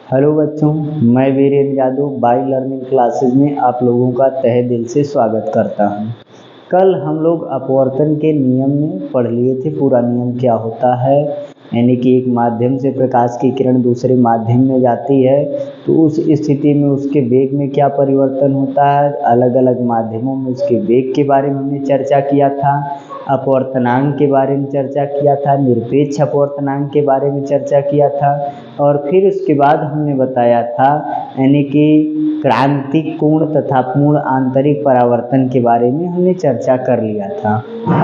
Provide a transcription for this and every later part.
Hello बच्चों, मैं Virendra Yadav by learning classes में आप लोगों का तहे दिल से स्वागत करता हूं। कल हम लोग अपवर्तन के नियम में पढ़ लिए थे। पूरा नियम क्या होता है, यानी कि एक माध्यम से प्रकाश की किरण दूसरे माध्यम में जाती है तो उस स्थिति में उसके वेग में क्या परिवर्तन होता है। अलग अलग माध्यमों में उसके वेग के बारे में हमने चर्चा किया था। अपवर्तनांक के बारे में चर्चा किया था, निरपेक्ष अपवर्तनांक के बारे में चर्चा किया था और फिर उसके बाद हमने बताया था यानी कि क्रांतिक कोण तथा पूर्ण आंतरिक परावर्तन के बारे में हमने चर्चा कर लिया था।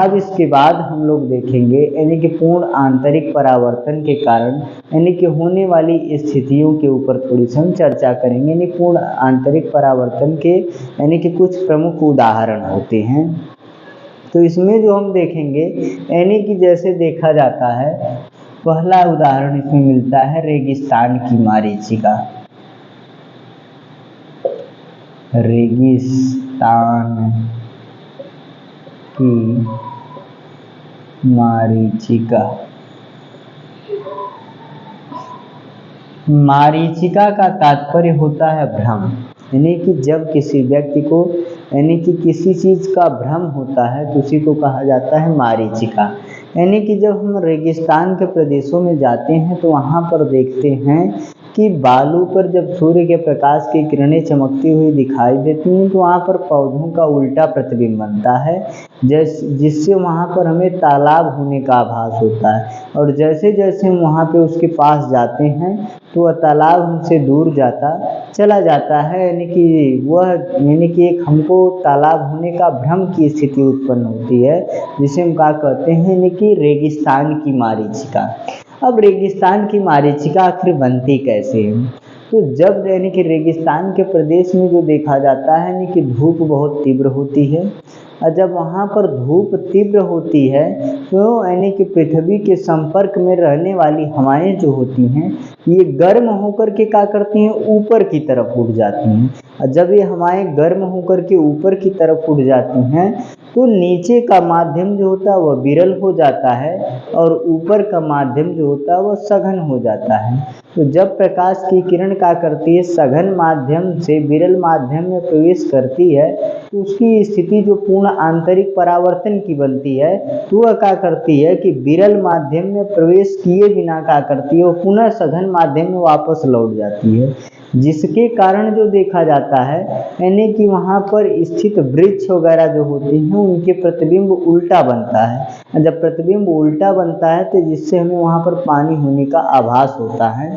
अब इसके बाद हम लोग देखेंगे यानी कि पूर्ण आंतरिक परावर्तन के कारण यानी कि होने वाली स्थितियों के ऊपर थोड़ी सी हम चर्चा करेंगे। यानी पूर्ण आंतरिक परावर्तन के यानी कि कुछ प्रमुख उदाहरण होते हैं। तो इसमें जो हम देखेंगे यानी कि जैसे देखा जाता है, पहला उदाहरण इसमें मिलता है रेगिस्तान की मरीचिका। रेगिस्तान की मरीचिका। मरीचिका का तात्पर्य होता है भ्रम, यानी कि जब किसी व्यक्ति को यानी कि किसी चीज़ का भ्रम होता है तो उसी को कहा जाता है मरीचिका। यानी कि जब हम रेगिस्तान के प्रदेशों में जाते हैं तो वहाँ पर देखते हैं कि बालू पर जब सूर्य के प्रकाश की किरणें चमकती हुई दिखाई देती हैं तो वहाँ पर पौधों का उल्टा प्रतिबिंब बनता है, जिससे वहाँ पर हमें तालाब होने का आभास होता है। और जैसे जैसे हम वहाँ पे उसके पास जाते हैं तो वह तालाब हमसे दूर चला जाता है, यानी कि एक हमको तालाब होने का भ्रम की स्थिति उत्पन्न होती है, जिसे हम क्या कहते हैं यानी कि रेगिस्तान की मरीचिका। अब रेगिस्तान की मरीचिका आखिर बनती कैसे है? तो जब यानी कि रेगिस्तान के प्रदेश में जो देखा जाता है यानी कि धूप बहुत तीव्र होती है और जब वहाँ पर धूप तीव्र होती है तो यानी कि पृथ्वी के संपर्क में रहने वाली हवाएं जो होती हैं ये गर्म होकर के क्या करती हैं, ऊपर की तरफ उड़ जाती हैं। और जब ये हवाएं गर्म होकर के ऊपर की तरफ उड़ जाती हैं तो नीचे का माध्यम जो होता है वह विरल हो जाता है और ऊपर का माध्यम जो होता है वह सघन हो जाता है। तो जब प्रकाश की किरण क्या करती है, सघन माध्यम से विरल माध्यम में प्रवेश करती है तो उसकी स्थिति जो पूर्ण आंतरिक परावर्तन की बनती है तो वह क्या करती है कि विरल माध्यम में प्रवेश किए बिना क्या करती है, वो पुनः सघन माध्यम में वापस लौट जाती है। जिसके कारण जो देखा जाता है यानी कि वहाँ पर स्थित वृक्ष वगैरह जो होते हैं उनके प्रतिबिंब उल्टा बनता है। जब प्रतिबिंब उल्टा बनता है तो जिससे हमें वहाँ पर पानी होने का आभास होता है,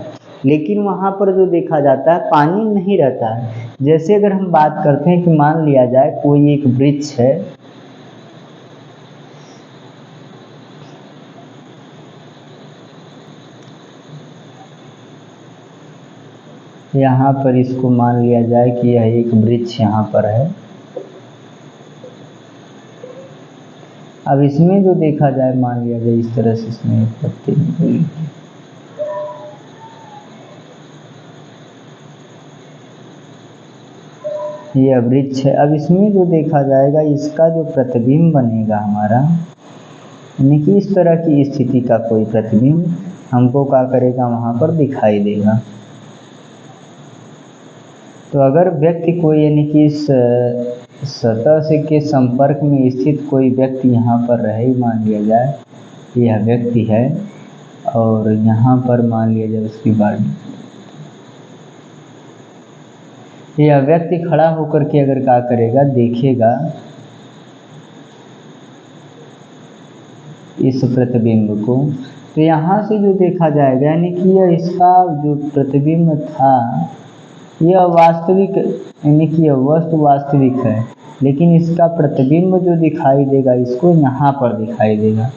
लेकिन वहाँ पर जो देखा जाता है पानी नहीं रहता है। जैसे अगर हम बात करते हैं कि मान लिया जाए कोई एक वृक्ष है, यहाँ पर इसको मान लिया जाए कि यह एक वृक्ष यहाँ पर है। अब इसमें जो देखा जाए, मान लिया जाए इस तरह से इसमें पत्ती निकली, यह वृक्ष है। अब इसमें जो देखा जाएगा इसका जो प्रतिबिंब बनेगा हमारा, यानी कि इस तरह की स्थिति का कोई प्रतिबिंब हमको क्या करेगा, वहाँ पर दिखाई देगा। तो अगर व्यक्ति कोई यानी कि इस सतह से के संपर्क में स्थित कोई व्यक्ति यहाँ पर रहे, मान लिया जाए यह व्यक्ति है और यहाँ पर मान लिया जाए उसकी बॉडी, यह व्यक्ति खड़ा होकर के अगर क्या करेगा, देखेगा इस प्रतिबिंब को, तो यहाँ से जो देखा जाएगा यानी कि यह इसका जो प्रतिबिंब था यह वास्तविक यानी कि यह वस्तु वास्तविक है, लेकिन इसका प्रतिबिंब जो दिखाई देगा इसको यहाँ पर दिखाई देगा,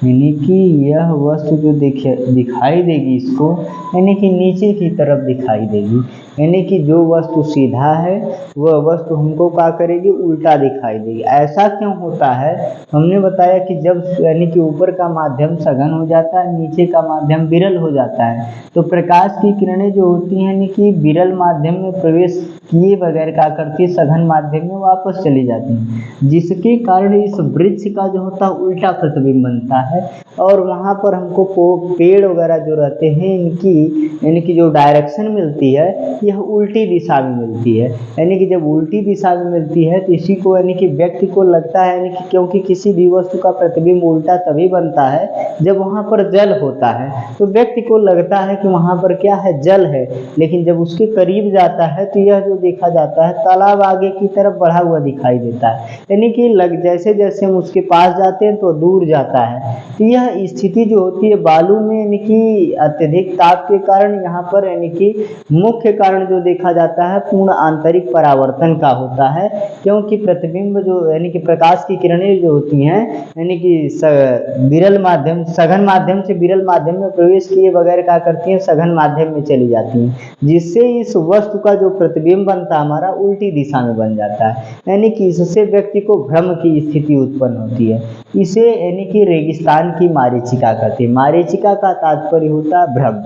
यानी कि यह वस्तु जो दिखाई देगी इसको यानी कि नीचे की तरफ दिखाई देगी। यानी कि जो वस्तु सीधा है वह वस्तु हमको क्या करेगी, उल्टा दिखाई देगी। ऐसा क्यों होता है, हमने बताया कि जब यानी कि ऊपर का माध्यम सघन हो जाता है, नीचे का माध्यम विरल हो जाता है, तो प्रकाश की किरणें जो होती हैं यानी कि विरल माध्यम में प्रवेश किए बगैर क्या करती है, सघन माध्यम में वापस चली जाती हैं, जिसके कारण इस वृक्ष का जो होता है उल्टा प्रतिबिंब बनता है। और वहाँ पर हमको पेड़ वगैरह जो रहते हैं इनकी यानी कि जो डायरेक्शन मिलती है यह उल्टी दिशा में मिलती है। यानी कि जब उल्टी दिशा में मिलती है तो इसी को यानी कि व्यक्ति को लगता है यानी कि क्योंकि किसी भी वस्तु का प्रतिबिंब उल्टा तभी बनता है जब वहाँ पर जल होता है, तो व्यक्ति को लगता है कि वहाँ पर क्या है, जल है। लेकिन जब उसके करीब जाता है तो यह जो देखा जाता है तालाब आगे की तरफ बढ़ा हुआ दिखाई देता है। यानी कि जैसे जैसे हम उसके पास जाते हैं तो दूर जाता है। तो यह स्थिति जो होती है बालू में यानी कि अत्यधिक ताप के कारण यहाँ पर यानी कि मुख्य कारण जो देखा जाता है पूर्ण आंतरिक परावर्तन का होता है, क्योंकि प्रतिबिंब जो यानी कि प्रकाश की किरणें जो होती हैं यानी कि विरल माध्यम सघन माध्यम से विरल माध्यम में प्रवेश किए बगैर क्या करती हैं, सघन माध्यम में चली जाती हैं, जिससे इस वस्तु का जो प्रतिबिंब बनता है हमारा उल्टी दिशा में बन जाता है। यानी कि इससे व्यक्ति को भ्रम की स्थिति उत्पन्न होती है। इसे यानी कि रेगिस्तान की मारीचिका कहते हैं। मारीचिका का तात्पर्य होता है भ्रम।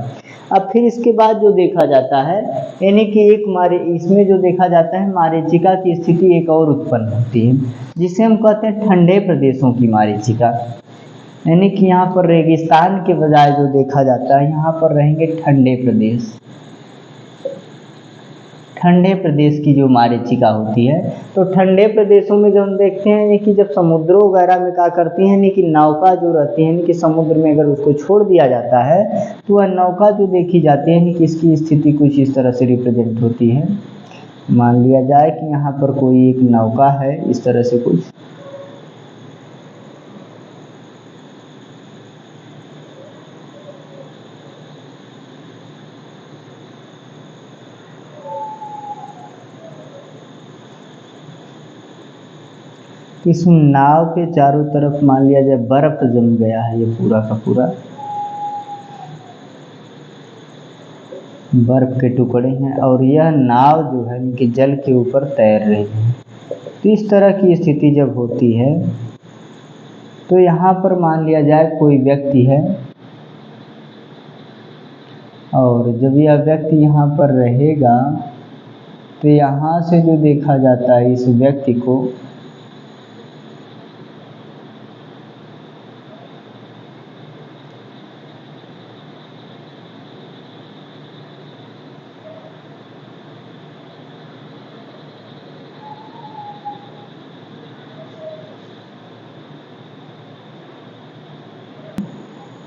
अब फिर इसके बाद जो देखा जाता है यानी कि इसमें जो देखा जाता है मारीचिका की स्थिति एक और उत्पन्न होती है, जिसे हम कहते हैं ठंडे प्रदेशों की मारीचिका। यानी कि यहाँ पर रेगिस्तान के बजाय जो देखा जाता है यहाँ पर रहेंगे ठंडे प्रदेश। ठंडे प्रदेश की जो मारीचिका होती है, तो ठंडे प्रदेशों में जो हम देखते हैं कि जब समुद्रों वगैरह में क्या करती हैं कि नौका जो रहती है कि समुद्र में अगर उसको छोड़ दिया जाता है तो वह नौका जो देखी जाती है कि इसकी स्थिति कुछ इस तरह से रिप्रेजेंट होती है। मान लिया जाए कि यहाँ पर कोई एक नौका है, इस तरह से कुछ इस नाव के चारों तरफ मान लिया जाए बर्फ जम गया है, ये पूरा का पूरा बर्फ के टुकड़े हैं और यह नाव जो है कि जल के ऊपर तैर रही है। तो इस तरह की स्थिति जब होती है तो यहाँ पर मान लिया जाए कोई व्यक्ति है और जब यह व्यक्ति यहाँ पर रहेगा तो यहाँ से जो देखा जाता है इस व्यक्ति को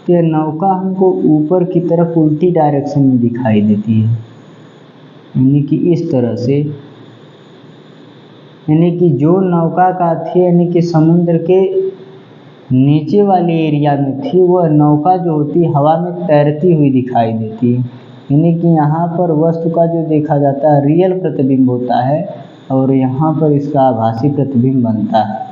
यह नौका हमको ऊपर की तरफ उल्टी डायरेक्शन में दिखाई देती है, यानी कि इस तरह से, यानी कि जो नौका का थी यानी कि समुद्र के नीचे वाले एरिया में थी वह नौका जो होती है हवा में तैरती हुई दिखाई देती है। यानी कि यहाँ पर वस्तु का जो देखा जाता है रियल प्रतिबिंब होता है और यहाँ पर इसका आभासी प्रतिबिंब बनता है।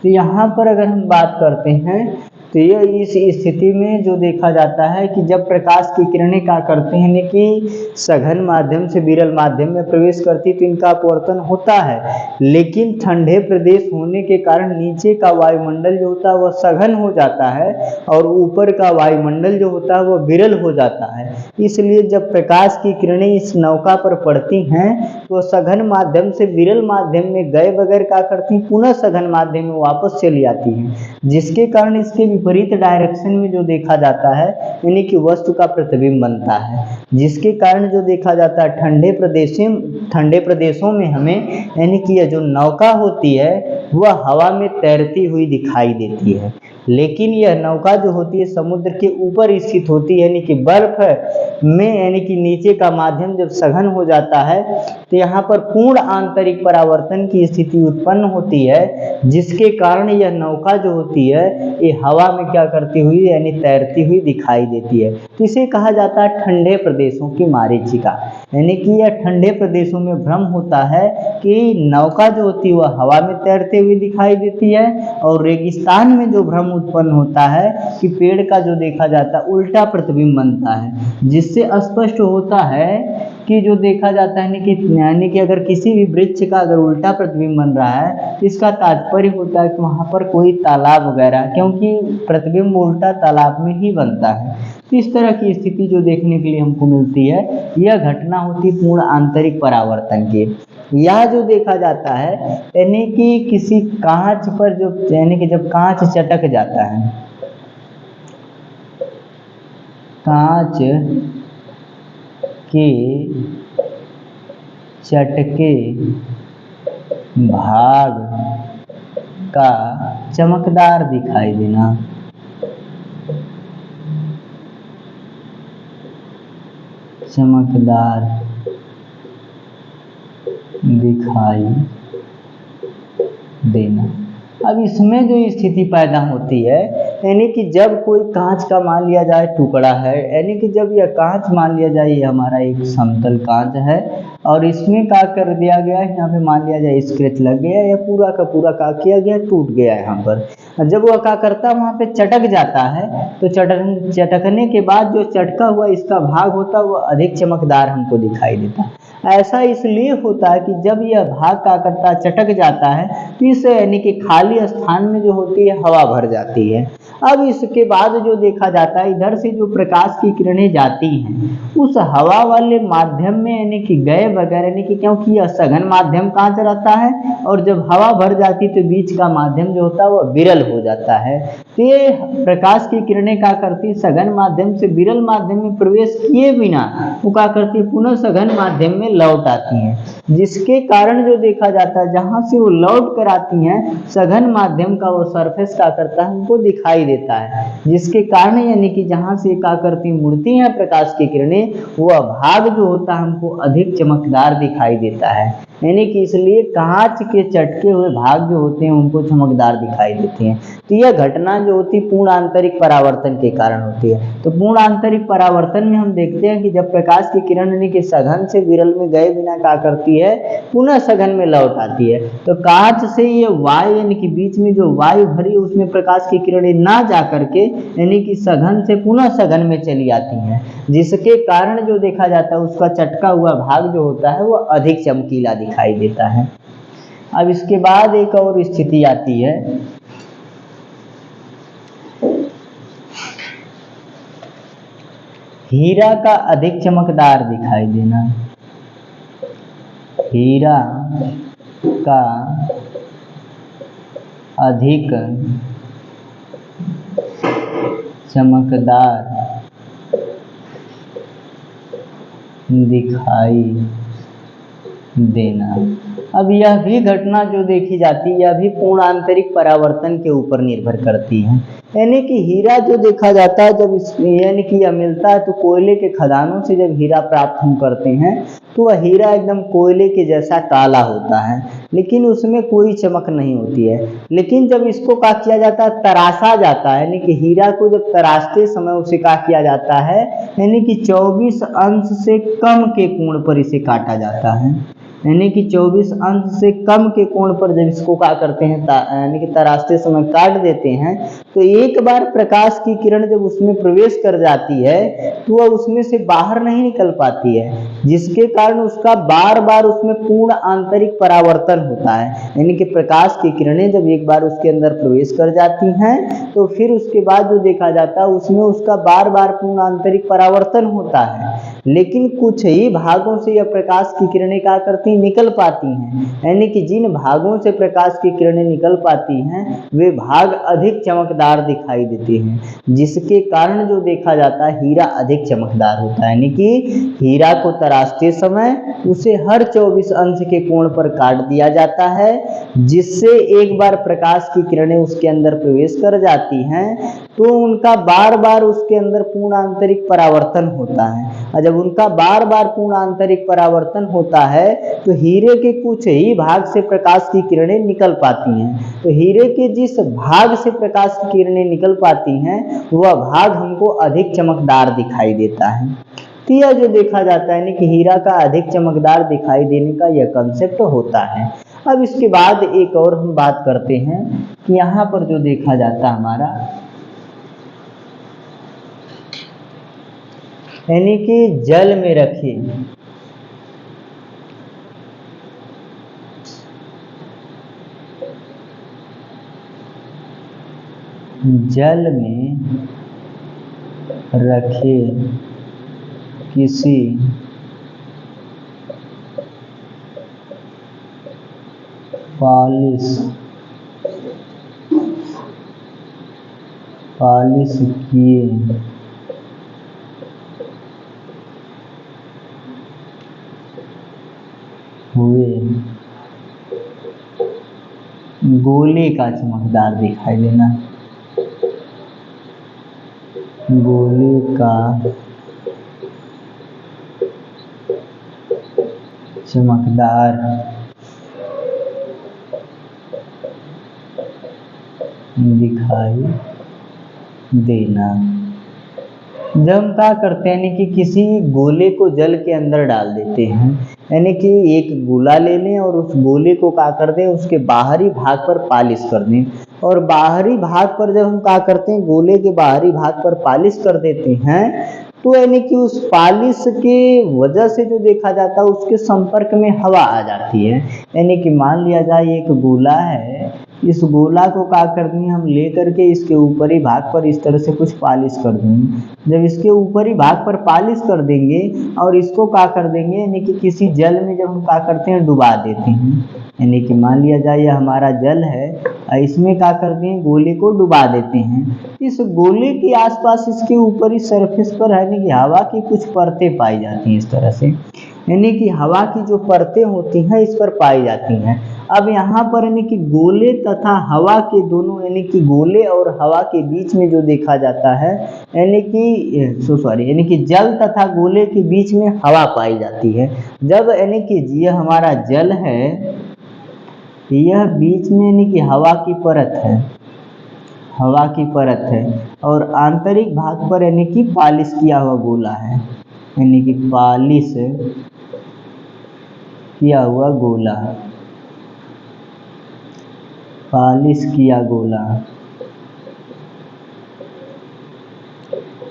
तो यहाँ पर अगर हम बात करते हैं तो यह इस स्थिति में जो देखा जाता है कि जब प्रकाश की किरणें क्या करते हैं कि सघन माध्यम से विरल माध्यम में प्रवेश करती तो इनका अपवर्तन होता है, लेकिन ठंडे प्रदेश होने के कारण नीचे का वायुमंडल जो होता है वह सघन हो जाता है और ऊपर का वायुमंडल जो होता है वह विरल हो जाता है। इसलिए जब प्रकाश की किरणें इस नौका पर पड़ती हैं तो सघन माध्यम से विरल माध्यम में गए बगैर क्या करती हैं, पुनः सघन माध्यम में वापस चली आती हैं, जिसके कारण इसके विपरीत डायरेक्शन में जो देखा जाता है यानी कि वस्तु का प्रतिबिंब बनता है, जिसके कारण जो देखा जाता है ठंडे प्रदेशों में हमें यानी कि यह जो नौका होती है वह हवा में तैरती हुई दिखाई देती है। लेकिन यह नौका जो होती है समुद्र के ऊपर स्थित होती है, यानी कि बर्फ में यानी कि नीचे का माध्यम जब सघन हो जाता है तो यहाँ पर पूर्ण आंतरिक परावर्तन की स्थिति उत्पन्न होती है, जिसके कारण यह नौका जो होती है ये हवा में क्या करती हुई यानी तैरती हुई दिखाई देती है। तो इसे कहा जाता है ठंडे प्रदेशों की मारीचिका। यानी कि यह ठंडे प्रदेशों में भ्रम होता है कि नौका जो होती है वह हवा में तैरते हुए दिखाई देती है, और रेगिस्तान में जो भ्रम उत्पन्न होता है कि पेड़ का जो देखा जाता है उल्टा प्रतिबिंब बनता है, जिससे स्पष्ट होता है कि जो देखा जाता है यानी कि अगर किसी भी वृक्ष का अगर उल्टा प्रतिबिंब बन रहा है तो इसका तात्पर्य होता है कि वहाँ पर कोई तालाब वगैरह, क्योंकि प्रतिबिंब उल्टा तालाब में ही बनता है। तो इस तरह की स्थिति जो देखने के लिए हमको मिलती है, यह घटना होती पूर्ण आंतरिक परावर्तन की। यह जो देखा जाता है यानी कि किसी कांच पर जो यानी कि जब कांच चटक जाता है, कांच के चटके भाग का चमकदार दिखाई देना, चमकदार दिखाई देना। अब इसमें जो स्थिति पैदा होती है यानी कि जब कोई कांच का मान लिया जाए टुकड़ा है, यानी कि जब यह कांच मान लिया जाए ये हमारा एक समतल कांच है और इसमें क्या कर दिया गया है, यहाँ पे मान लिया जाए स्क्रैच लग गया या पूरा का पूरा क्या किया गया, टूट गया है यहाँ पर। जब वह क्या करता है वहाँ पे चटक जाता है तो चटकने के बाद जो चटका हुआ इसका भाग होता है वह अधिक चमकदार हमको दिखाई देता है। ऐसा इसलिए होता है कि जब यह भाग क्या करता है, चटक जाता है तो इस यानी कि खाली स्थान में जो होती है हवा भर जाती है। अब इसके बाद जो देखा जाता है इधर से जो प्रकाश की किरणें जाती हैं उस हवा वाले माध्यम में यानी कि गए वगैरह, यानी कि क्योंकि यह सघन माध्यम कांच रहता है और जब हवा भर जाती तो बीच का माध्यम जो होता है वह विरल हो जाता है। तो ये प्रकाश की किरणें क्या करती है, सघन माध्यम से विरल माध्यम में प्रवेश किए बिना वो क्या करती है, पुनः सघन माध्यम में लौट आती हैं, जिसके कारण जो देखा जाता है जहां से वो लौट कर आती हैं सघन माध्यम का वो सरफेस क्या करता है हमको दिखाई देता है, जिसके कारण यानी कि जहां से क्या करती मुड़ती हैं प्रकाश की किरणें वह भाग जो होता है हमको अधिक चमकदार दिखाई देता है। यानी कि इसलिए कांच के चटके हुए भाग जो होते हैं उनको चमकदार दिखाई देते हैं। तो यह घटना जो होती है पूर्ण आंतरिक परावर्तन के कारण होती है। तो पूर्ण आंतरिक परावर्तन में हम देखते हैं कि जब प्रकाश की किरण यानी कि सघन से विरल में गए बिना क्या करती है, पुनः सघन में लौट आती है। तो कांच से ये वायु यानी कि बीच में जो वायु भरी उसमें प्रकाश की किरणें ना जा करके यानी कि सघन से पुनः सघन में चली आती हैं, जिसके कारण जो देखा जाता है उसका चटका हुआ भाग जो होता है वो अधिक चमकीला दिखाई देता है। अब इसके बाद एक और स्थिति आती है, हीरा का अधिक चमकदार दिखाई देना। हीरा का अधिक चमकदार दिखाई देना। अब यह भी घटना जो देखी जाती है यह भी पूर्ण आंतरिक परावर्तन के ऊपर निर्भर करती है। यानी कि हीरा जो देखा जाता है जब यानी कि यह मिलता है तो कोयले के खदानों से जब हीरा प्राप्त हम करते हैं तो वह हीरा एकदम कोयले के जैसा काला होता है, लेकिन उसमें कोई चमक नहीं होती है। लेकिन जब इसको क्या किया जाता है, तराशा जाता है, यानी कि हीरा को जब तराशते समय उसे क्या किया जाता है, यानी कि 24 अंश से कम के कोण पर इसे काटा जाता है। यानी कि 24 अंश से कम के कोण पर जब इसको क्या करते हैं यानी कि तराशते समय काट देते हैं तो एक बार प्रकाश की किरण जब उसमें प्रवेश कर जाती है तो वह उसमें से बाहर नहीं निकल पाती है, जिसके कारण उसका बार बार उसमें पूर्ण आंतरिक परावर्तन होता है। यानी कि प्रकाश की किरणें जब एक बार उसके अंदर प्रवेश कर जाती हैं तो फिर उसके बाद जो देखा जाता है उसमें उसका बार बार पूर्ण आंतरिक परावर्तन होता है, लेकिन कुछ ही भागों से यह प्रकाश की किरणें क्या करती निकल पाती हैं। यानी कि जिन भागों से प्रकाश की किरणें निकल पाती हैं वे भाग अधिक चमकदार दिखाई देते हैं, जिसके कारण जो देखा जाता है हीरा अधिक चमकदार होता है। यानी कि हीरा को तराशते समय उसे हर 24 अंश के कोण पर काट दिया जाता है, जिससे एक बार प्रकाश की किरणें उसके अंदर प्रवेश कर जाती हैं तो उनका बार बार उसके अंदर पूर्ण आंतरिक परावर्तन होता है। और जब उनका बार बार पूर्ण आंतरिक परावर्तन होता है तो हीरे के कुछ ही भाग से प्रकाश की किरणें निकल पाती हैं। तो हीरे के जिस भाग से प्रकाश की किरणें निकल पाती हैं वह भाग हमको अधिक चमकदार दिखाई देता है। तो यह जो देखा जाता है कि हीरा का अधिक चमकदार दिखाई देने का यह कंसेप्ट होता है। अब इसके बाद एक और हम बात करते हैं कि यहाँ पर जो देखा जाता है हमारा यानी कि जल में रखे जल में रखे किसी पालिश किए हुए गोले का चमकदार दिखाई देना, गोले का चमकदार दिखाई देना। जब हम क्या करते हैं यानी कि किसी गोले को जल के अंदर डाल देते हैं, यानी कि एक गोला ले लें और उस गोले को क्या कर दें, उसके बाहरी भाग पर पालिश कर दें। और बाहरी भाग पर जब हम क्या करते हैं, गोले के बाहरी भाग पर पालिश कर देते हैं, तो यानी कि उस पालिश के वजह से जो देखा जाता है उसके संपर्क में हवा आ जाती है। यानी कि मान लिया जाए एक गोला है, इस गोला को क्या करनी है, हम ले करके इसके ऊपरी भाग पर इस तरह से कुछ पालिश कर देंगे। जब इसके ऊपरी भाग पर पालिश कर देंगे और इसको क्या कर देंगे, यानी कि किसी जल में जब हम क्या करते हैं, डुबा देते हैं। यानी कि मान लिया जाए यह हमारा जल है, इसमें क्या करते हैं, गोले को डुबा देते हैं। इस गोले के आसपास इसके ऊपरी सरफेस पर यानी कि हवा की कुछ परतें पाई जाती हैं इस तरह से, यानी कि हवा की जो परतें होती हैं इस पर पाई जाती हैं। अब यहाँ पर यानी कि गोले तथा हवा के दोनों, यानी कि गोले और हवा के बीच में जो देखा जाता है, यानी कि यानी कि जल तथा गोले के बीच में हवा पाई जाती है। जब यानी कि यह हमारा जल है, यह बीच में यानी कि हवा की परत है, हवा की परत है, और आंतरिक भाग पर यानी कि पालिश किया हुआ गोला है, यानी कि पालिश किया हुआ गोला, पालिश किया गोला।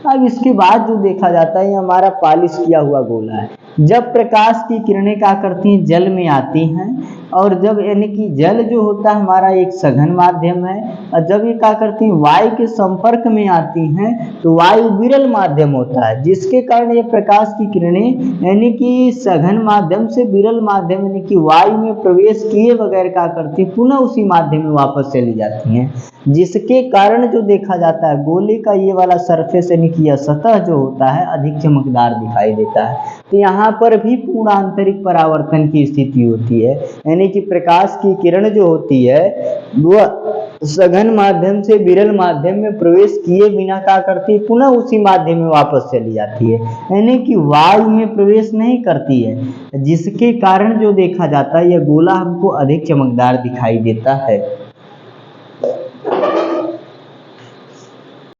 अब इसके बाद जो देखा जाता है, ये हमारा पालिश किया हुआ गोला है। जब प्रकाश की किरणें क्या करती हैं, जल में आती हैं, और जब यानी कि जल जो होता है हमारा एक सघन माध्यम है, और जब ये क्या करती हैं, वायु के संपर्क में आती हैं, तो वायु विरल माध्यम होता है, जिसके कारण ये प्रकाश की किरणें यानी कि सघन माध्यम से विरल माध्यम यानी कि वायु में प्रवेश किए बगैर क्या करती हैं, पुनः उसी माध्यम में वापस चली जाती हैं, जिसके कारण जो देखा जाता है गोले का ये वाला सरफेस यानी कि यह सतह जो होता है अधिक चमकदार दिखाई देता है। तो यहाँ पर भी पूर्ण आंतरिक परावर्तन की स्थिति होती है, यानी कि प्रकाश की किरण जो होती है वह सघन माध्यम से विरल माध्यम में प्रवेश किए बिना क्या करती है, पुनः उसी माध्यम में वापस चली जाती है, यानी कि वायु में प्रवेश नहीं करती है, जिसके कारण जो देखा जाता है यह गोला हमको अधिक चमकदार दिखाई देता है।